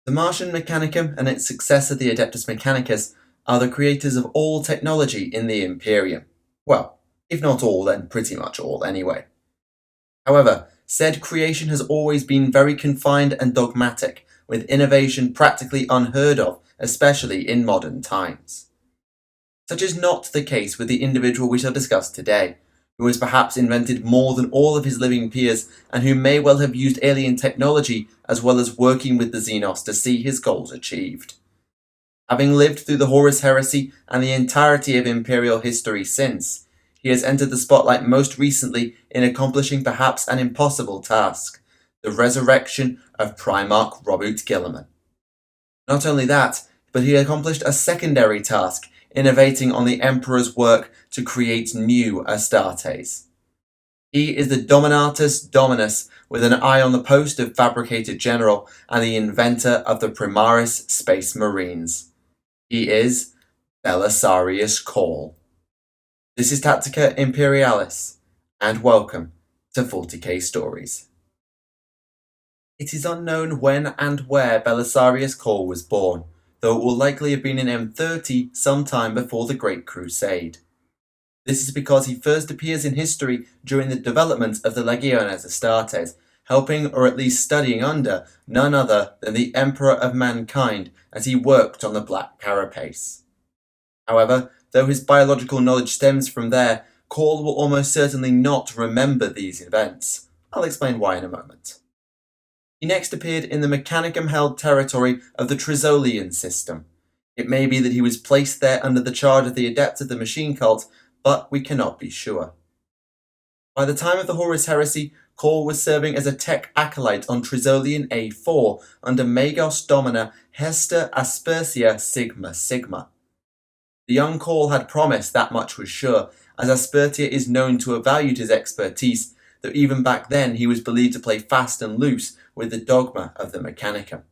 The Martian Mechanicum and its successor the Adeptus Mechanicus are the creators of all technology in the Imperium. Well, if not all, then pretty much all anyway. However, said creation has always been very confined and dogmatic, with innovation practically unheard of, especially in modern times. Such is not the case with the individual we shall discuss today, who has perhaps invented more than all of his living peers, and who may well have used alien technology as well as working with the Xenos to see his goals achieved. Having lived through the Horus Heresy and the entirety of Imperial history since, he has entered the spotlight most recently in accomplishing perhaps an impossible task, the resurrection of Primarch Robert Guilliman. Not only that, but he accomplished a secondary task, innovating on the Emperor's work to create new Astartes. He is the Dominatus Dominus, with an eye on the post of Fabricator General and the inventor of the Primaris Space Marines. He is Belisarius Cawl. This is Tactica Imperialis, and welcome to 40k Stories. It is unknown when and where Belisarius Cawl was born, though it will likely have been in M30 sometime before the Great Crusade. This is because he first appears in history during the development of the Legiones Astartes, helping or at least studying under none other than the Emperor of Mankind as he worked on the Black Carapace. However, though his biological knowledge stems from there, Cawl will almost certainly not remember these events. I'll explain why in a moment. He next appeared in the Mechanicum-held territory of the Trizolian system. It may be that he was placed there under the charge of the Adept of the Machine Cult, but we cannot be sure. By the time of the Horus Heresy, Cawl was serving as a tech acolyte on Trizolian A4 under Magos Domina Hester Aspersia Sigma Sigma. The young Cawl had promised, that much was sure, as Aspertia is known to have valued his expertise, though even back then he was believed to play fast and loose with the dogma of the Mechanicum.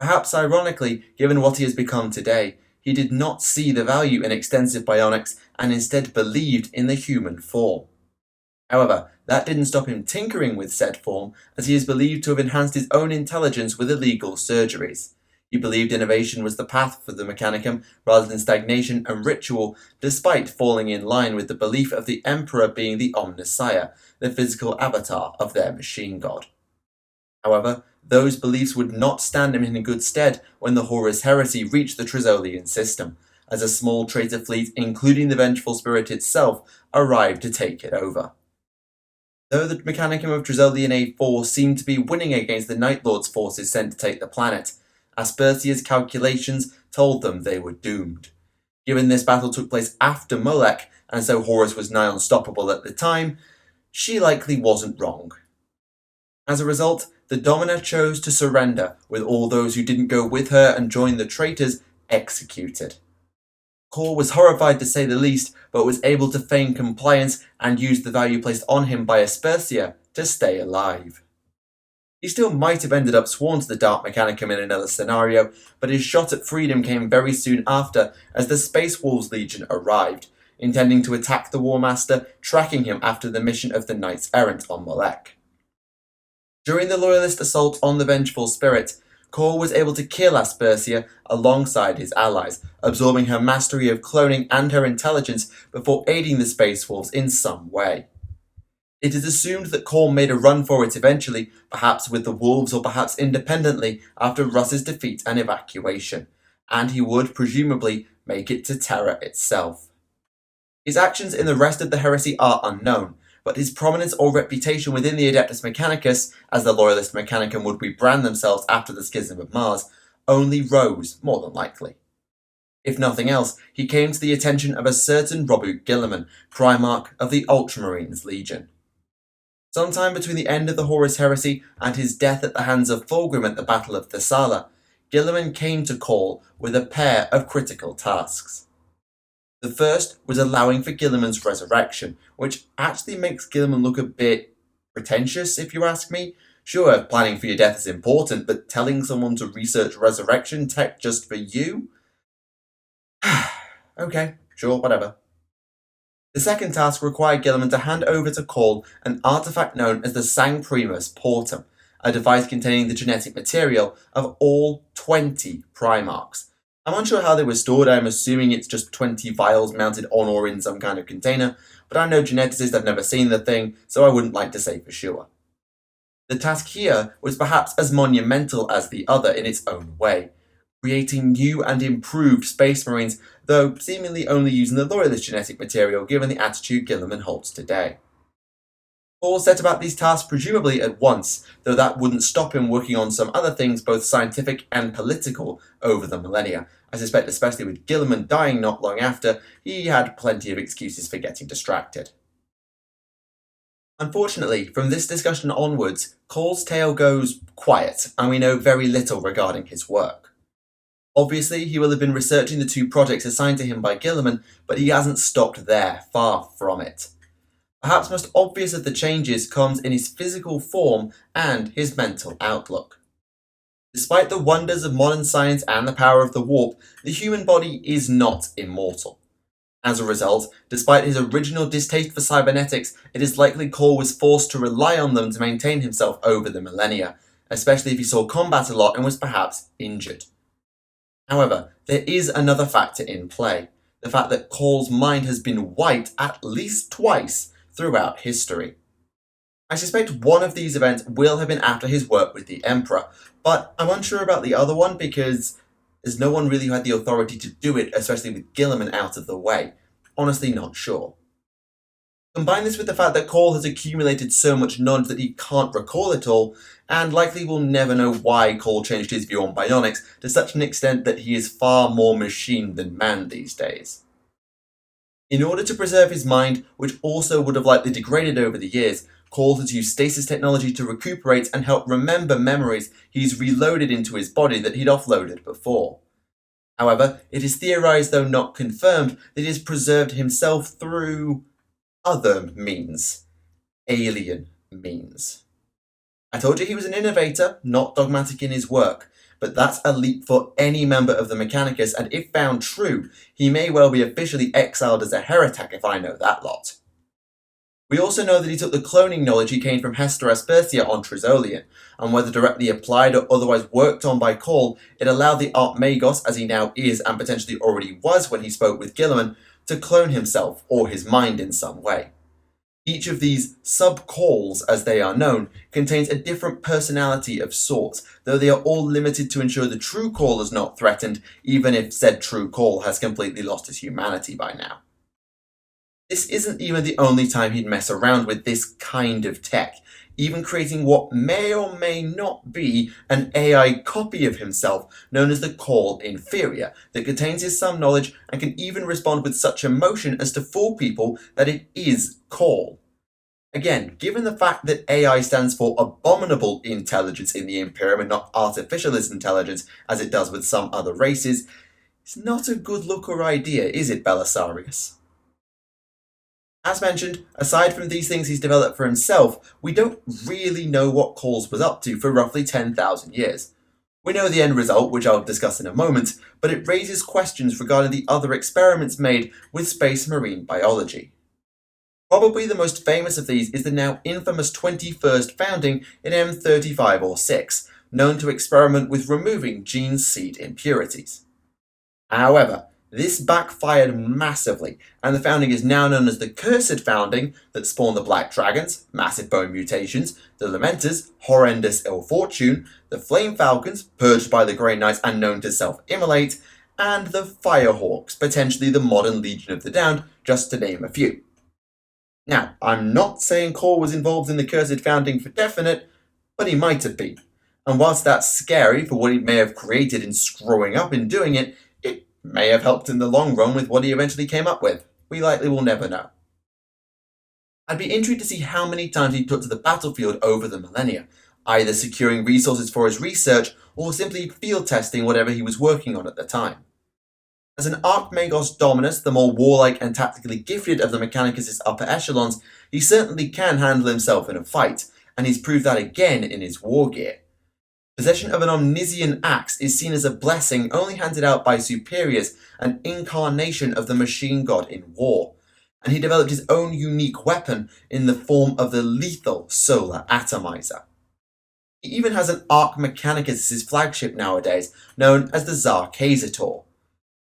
Perhaps ironically, given what he has become today, he did not see the value in extensive bionics and instead believed in the human form. However, that didn't stop him tinkering with said form, as he is believed to have enhanced his own intelligence with illegal surgeries. He believed innovation was the path for the Mechanicum rather than stagnation and ritual, despite falling in line with the belief of the Emperor being the Omnissiah, the physical avatar of their machine god. However, those beliefs would not stand him in good stead when the Horus Heresy reached the Trizolian system, as a small traitor fleet, including the Vengeful Spirit itself, arrived to take it over. Though the Mechanicum of Trizolian A4 seemed to be winning against the Night Lord's forces sent to take the planet, Aspertia's calculations told them they were doomed. Given this battle took place after Molech, and so Horus was nigh unstoppable at the time, she likely wasn't wrong. As a result, the Domina chose to surrender, with all those who didn't go with her and join the traitors executed. Cawl was horrified to say the least, but was able to feign compliance and use the value placed on him by Aspertia to stay alive. He still might have ended up sworn to the Dark Mechanicum in another scenario, but his shot at freedom came very soon after as the Space Wolves Legion arrived, intending to attack the War Master, tracking him after the mission of the Knights Errant on Molech. During the Loyalist assault on the Vengeful Spirit, Cawl was able to kill Aspertia alongside his allies, absorbing her mastery of cloning and her intelligence before aiding the Space Wolves in some way. It is assumed that Cawl made a run for it eventually, perhaps with the Wolves or perhaps independently after Russ's defeat and evacuation, and he would, presumably, make it to Terra itself. His actions in the rest of the heresy are unknown, but his prominence or reputation within the Adeptus Mechanicus, as the Loyalist Mechanicum would rebrand themselves after the Schism of Mars, only rose, more than likely. If nothing else, he came to the attention of a certain Robert Guilliman, Primarch of the Ultramarines Legion. Sometime between the end of the Horus Heresy and his death at the hands of Fulgrim at the Battle of Thessala, Guilliman came to Cawl with a pair of critical tasks. The first was allowing for Guilliman's resurrection, which actually makes Guilliman look a bit pretentious, if you ask me. Sure, planning for your death is important, but telling someone to research resurrection tech just for you? Okay, sure, whatever. The second task required Guilliman to hand over to Cawl an artifact known as the Sang Primus Portum, a device containing the genetic material of all 20 Primarchs. I'm unsure how they were stored. I'm assuming it's just 20 vials mounted on or in some kind of container, but I'm no geneticist, I've never seen the thing, so I wouldn't like to say for sure. The task here was perhaps as monumental as the other in its own way, creating new and improved Space Marines, though seemingly only using the Loyalist genetic material given the attitude Guilliman holds today. Cawl set about these tasks presumably at once, though that wouldn't stop him working on some other things both scientific and political over the millennia. I suspect especially with Guilliman dying not long after, he had plenty of excuses for getting distracted. Unfortunately, from this discussion onwards, Cawl's tale goes quiet, and we know very little regarding his work. Obviously, he will have been researching the two projects assigned to him by Guilliman, but he hasn't stopped there, far from it. Perhaps most obvious of the changes comes in his physical form and his mental outlook. Despite the wonders of modern science and the power of the warp, the human body is not immortal. As a result, despite his original distaste for cybernetics, it is likely Cawl was forced to rely on them to maintain himself over the millennia, especially if he saw combat a lot and was perhaps injured. However, there is another factor in play, the fact that Cawl's mind has been wiped at least twice throughout history. I suspect one of these events will have been after his work with the Emperor, but I'm unsure about the other one because there's no one really who had the authority to do it, especially with Guilliman out of the way. Honestly, not sure. Combine this with the fact that Cawl has accumulated so much knowledge that he can't recall it all, and likely will never know why Cawl changed his view on bionics to such an extent that he is far more machine than man these days. In order to preserve his mind, which also would have likely degraded over the years, Cawl has used stasis technology to recuperate and help remember memories he's reloaded into his body that he'd offloaded before. However, it is theorized, though not confirmed, that he has preserved himself through other means. Alien means. I told you he was an innovator, not dogmatic in his work, but that's a leap for any member of the Mechanicus, and if found true, he may well be officially exiled as a heretic if I know that lot. We also know that he took the cloning knowledge he gained from Hester Aspertia on Trizolian, and whether directly applied or otherwise worked on by Cawl, it allowed the Archmagos, as he now is and potentially already was when he spoke with Guilliman, to clone himself or his mind in some way. Each of these sub-Cawls, as they are known, contains a different personality of sorts, though they are all limited to ensure the true Cawl is not threatened, even if said true Cawl has completely lost his humanity by now. This isn't even the only time he'd mess around with this kind of tech, even creating what may or may not be an AI copy of himself known as the Cawl Inferior, that contains his some knowledge and can even respond with such emotion as to fool people that it is Cawl. Again, given the fact that AI stands for abominable intelligence in the Imperium and not artificialist intelligence as it does with some other races, it's not a good look or idea, is it, Belisarius? As mentioned, aside from these things he's developed for himself, we don't really know what Cawl's was up to for roughly 10,000 years. We know the end result, which I'll discuss in a moment, but it raises questions regarding the other experiments made with space marine biology. Probably the most famous of these is the now infamous 21st founding in M35 or 6, known to experiment with removing gene seed impurities. However, this backfired massively, and the founding is now known as the Cursed Founding that spawned the Black Dragons, massive bone mutations, the Lamenters, horrendous ill fortune, the Flame Falcons, purged by the Grey Knights and known to self-immolate, and the Firehawks, potentially the modern Legion of the Damned, just to name a few. Now, I'm not saying Cawl was involved in the Cursed Founding for definite, but he might have been. And whilst that's scary for what he may have created in screwing up in doing it, it may have helped in the long run with what he eventually came up with. We likely will never know. I'd be intrigued to see how many times he took to the battlefield over the millennia, either securing resources for his research or simply field testing whatever he was working on at the time. As an Archmagos Dominus, the more warlike and tactically gifted of the Mechanicus' upper echelons, he certainly can handle himself in a fight, and he's proved that again in his war gear. Possession of an Omnisian axe is seen as a blessing only handed out by superiors, an incarnation of the machine god in war, and he developed his own unique weapon in the form of the lethal solar atomizer. He even has an Arc Mechanicus as his flagship nowadays, known as the Zarkazator.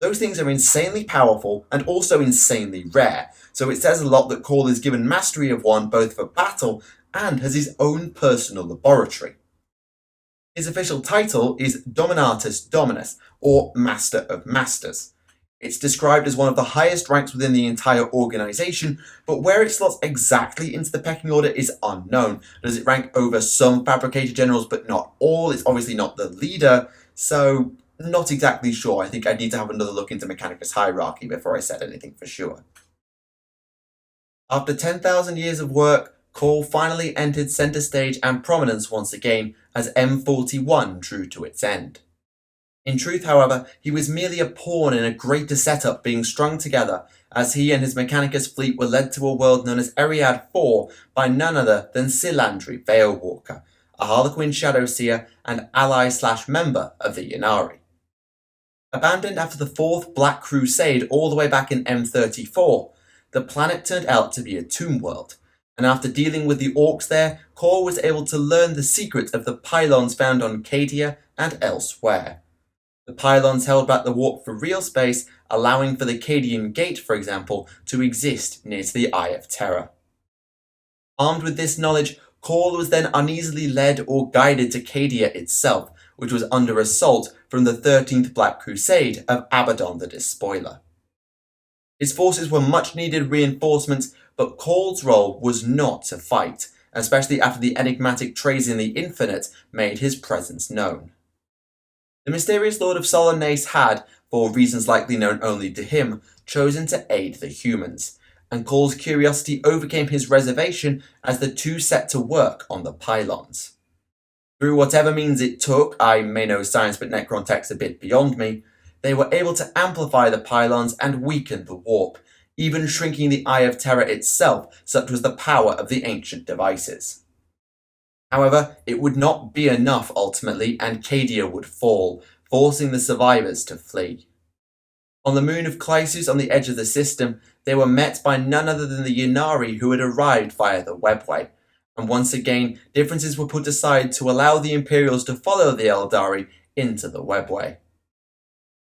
Those things are insanely powerful and also insanely rare, so it says a lot that Cawl is given mastery of one both for battle and has his own personal laboratory. His official title is Dominatus Dominus, or Master of Masters. It's described as one of the highest ranks within the entire organisation, but where it slots exactly into the pecking order is unknown. Does it rank over some fabricator generals but not all? It's obviously not the leader, so not exactly sure. I think I'd need to have another look into Mechanicus hierarchy before I said anything for sure. After 10,000 years of work, Cawl finally entered centre stage and prominence once again as M41 drew to its end. In truth, however, he was merely a pawn in a greater setup being strung together as he and his Mechanicus fleet were led to a world known as Eriad IV by none other than Silandri Veilwalker, a Harlequin Shadowseer and ally/member of the Ynnari. Abandoned after the Fourth Black Crusade all the way back in M34, the planet turned out to be a tomb world, and after dealing with the orcs there, Cawl was able to learn the secret of the pylons found on Cadia and elsewhere. The pylons held back the warp for real space, allowing for the Cadian Gate, for example, to exist near to the Eye of Terror. Armed with this knowledge, Cawl was then uneasily led or guided to Cadia itself, which was under assault from the 13th Black Crusade of Abaddon the Despoiler. His forces were much needed reinforcements, but Cawl's role was not to fight, especially after the enigmatic Trace in the Infinite made his presence known. The mysterious Lord of Solanace had, for reasons likely known only to him, chosen to aid the humans, and Cawl's curiosity overcame his reservation as the two set to work on the pylons. Through whatever means it took, I may know science but Necron tech's a bit beyond me, they were able to amplify the pylons and weaken the warp, even shrinking the Eye of Terror itself, such was the power of the ancient devices. However, it would not be enough ultimately, and Cadia would fall, forcing the survivors to flee. On the moon of Chlysus on the edge of the system, they were met by none other than the Ynnari who had arrived via the webway, and once again, differences were put aside to allow the Imperials to follow the Eldari into the webway.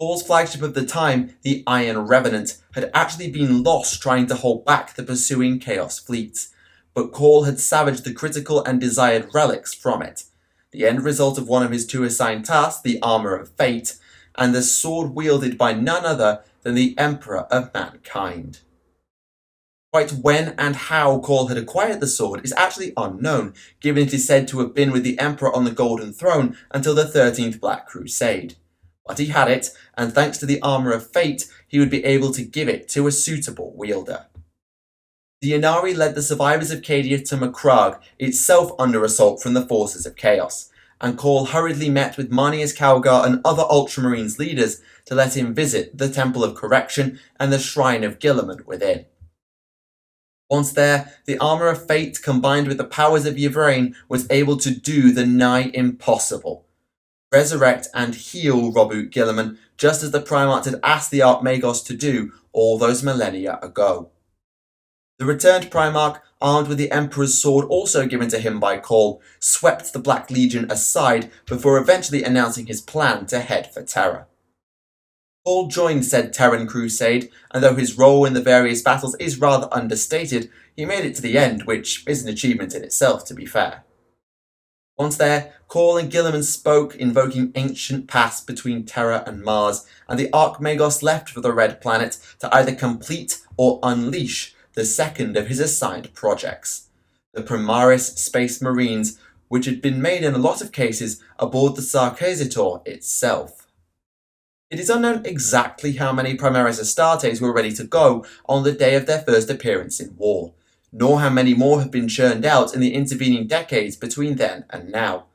Cawl's flagship of the time, the Iron Revenant, had actually been lost trying to hold back the pursuing Chaos fleets, but Cawl had savaged the critical and desired relics from it, the end result of one of his two assigned tasks, the Armour of Fate, and the sword wielded by none other than the Emperor of Mankind. Quite when and how Cawl had acquired the sword is actually unknown, given it is said to have been with the Emperor on the Golden Throne until the 13th Black Crusade. But he had it, and thanks to the Armour of Fate, he would be able to give it to a suitable wielder. The Ynnari led the survivors of Cadia to Macragge, itself under assault from the forces of Chaos, and Cawl hurriedly met with Marneus Calgar and other Ultramarines leaders to let him visit the Temple of Correction and the Shrine of Guilliman within. Once there, the Armour of Fate combined with the powers of Yvraine was able to do the nigh impossible. Resurrect and heal Roboute Guilliman, just as the Primarch had asked the Archmagos to do all those millennia ago. The returned Primarch, armed with the Emperor's sword also given to him by Cawl, swept the Black Legion aside before eventually announcing his plan to head for Terra. Cawl joined said Terran crusade, and though his role in the various battles is rather understated, he made it to the end, which is an achievement in itself, to be fair. Once there, Cawl and Guilliman spoke, invoking ancient paths between Terra and Mars, and the Archmagos left for the Red Planet to either complete or unleash the second of his assigned projects, the Primaris Space Marines, which had been made in a lot of cases aboard the Zarkazator itself. It is unknown exactly how many Primaris Astartes were ready to go on the day of their first appearance in war, nor how many more have been churned out in the intervening decades between then and now.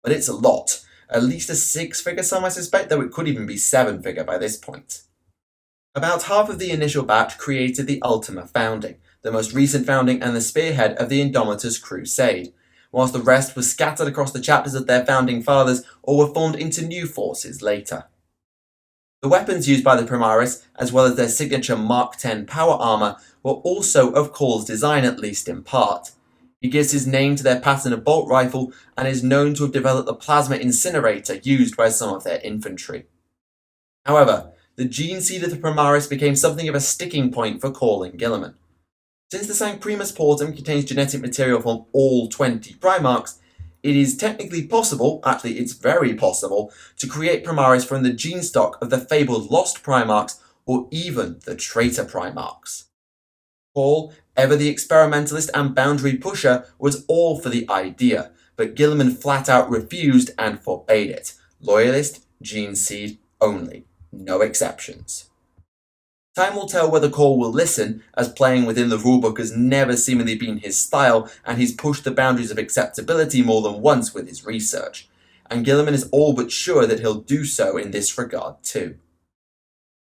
But it's a lot, at least a 6-figure sum I suspect, though it could even be 7-figure by this point. About half of the initial batch created the Ultima Founding, the most recent founding and the spearhead of the Indomitus Crusade, whilst the rest was scattered across the chapters of their founding fathers or were formed into new forces later. The weapons used by the Primaris, as well as their signature Mark X power armour, were also of Cawl's design, at least in part. He gives his name to their pattern of bolt rifle and is known to have developed the plasma incinerator used by some of their infantry. However, the gene seed of the Primaris became something of a sticking point for Cawl and Guilliman. Since the Sancprimus Portum contains genetic material from all 20 Primarchs, it is technically possible, actually it's very possible, to create Primaris from the gene stock of the fabled Lost Primarchs or even the Traitor Primarchs. Cawl, ever the experimentalist and boundary pusher, was all for the idea, but Guilliman flat out refused and forbade it. Loyalist, gene seed only, no exceptions. Time will tell whether Cawl will listen, as playing within the rulebook has never seemingly been his style, and he's pushed the boundaries of acceptability more than once with his research, and Guilliman is all but sure that he'll do so in this regard too.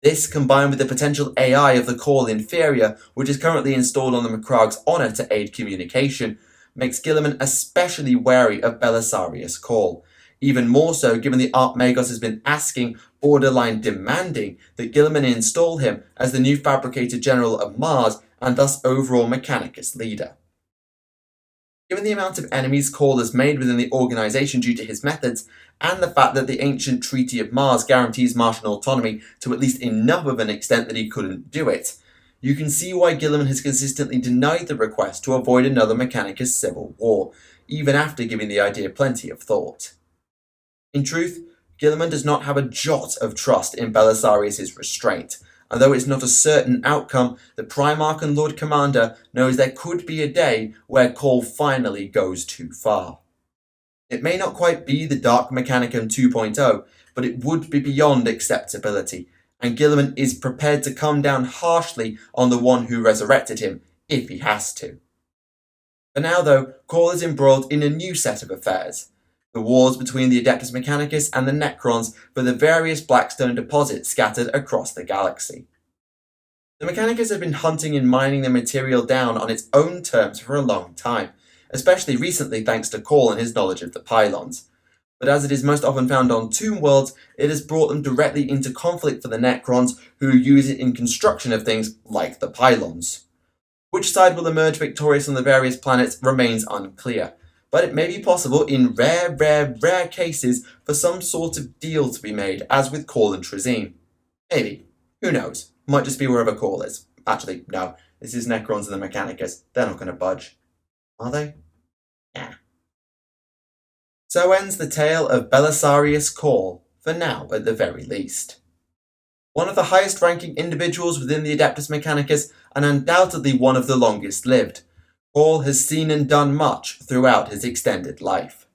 This, combined with the potential AI of the Cawl Inferior, which is currently installed on the Macrag's Honour to aid communication, makes Guilliman especially wary of Belisarius Cawl, even more so given the Archmagos has been asking, borderline demanding, that Guilliman install him as the new fabricated general of Mars and thus overall Mechanicus leader. Given the amount of enemies Cawl has made within the organisation due to his methods, and the fact that the ancient Treaty of Mars guarantees Martian autonomy to at least enough of an extent that he couldn't do it, you can see why Guilliman has consistently denied the request to avoid another Mechanicus civil war, even after giving the idea plenty of thought. In truth, Guilliman does not have a jot of trust in Belisarius' restraint, and though it's not a certain outcome, the Primarch and Lord Commander knows there could be a day where Cawl finally goes too far. It may not quite be the Dark Mechanicum 2.0, but it would be beyond acceptability, and Guilliman is prepared to come down harshly on the one who resurrected him, if he has to. For now though, Cawl is embroiled in a new set of affairs. The wars between the Adeptus Mechanicus and the Necrons for the various Blackstone deposits scattered across the galaxy. The Mechanicus have been hunting and mining the material down on its own terms for a long time, especially recently thanks to Cawl and his knowledge of the pylons. But as it is most often found on tomb worlds, it has brought them directly into conflict for the Necrons, who use it in construction of things like the pylons. Which side will emerge victorious on the various planets remains unclear, but it may be possible in rare cases for some sort of deal to be made, as with Cawl and Trazeen. Maybe. Who knows? Might just be wherever Cawl is. Actually, no. This is Necrons and the Mechanicus. They're not going to budge. Are they? Yeah. So ends the tale of Belisarius Cawl, for now at the very least. One of the highest ranking individuals within the Adeptus Mechanicus, and undoubtedly one of the longest lived. Cawl has seen and done much throughout his extended life.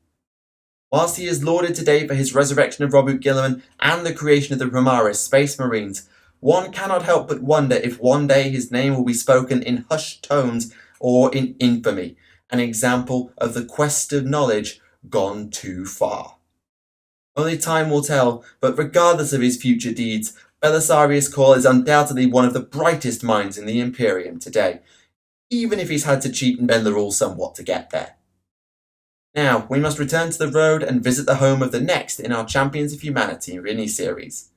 Whilst he is lauded today for his resurrection of Robert Guilliman and the creation of the Primaris Space Marines, one cannot help but wonder if one day his name will be spoken in hushed tones or in infamy, an example of the quest of knowledge gone too far. Only time will tell, but regardless of his future deeds, Belisarius Cawl is undoubtedly one of the brightest minds in the Imperium today, even if he's had to cheat and bend the rules somewhat to get there. Now, we must return to the road and visit the home of the next in our Champions of Humanity mini-series.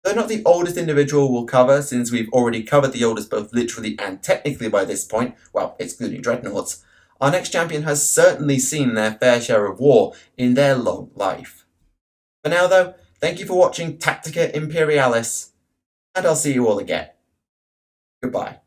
Though not the oldest individual we'll cover, since we've already covered the oldest both literally and technically by this point, well, excluding Dreadnoughts, our next champion has certainly seen their fair share of war in their long life. For now though, thank you for watching Tactica Imperialis, and I'll see you all again. Goodbye.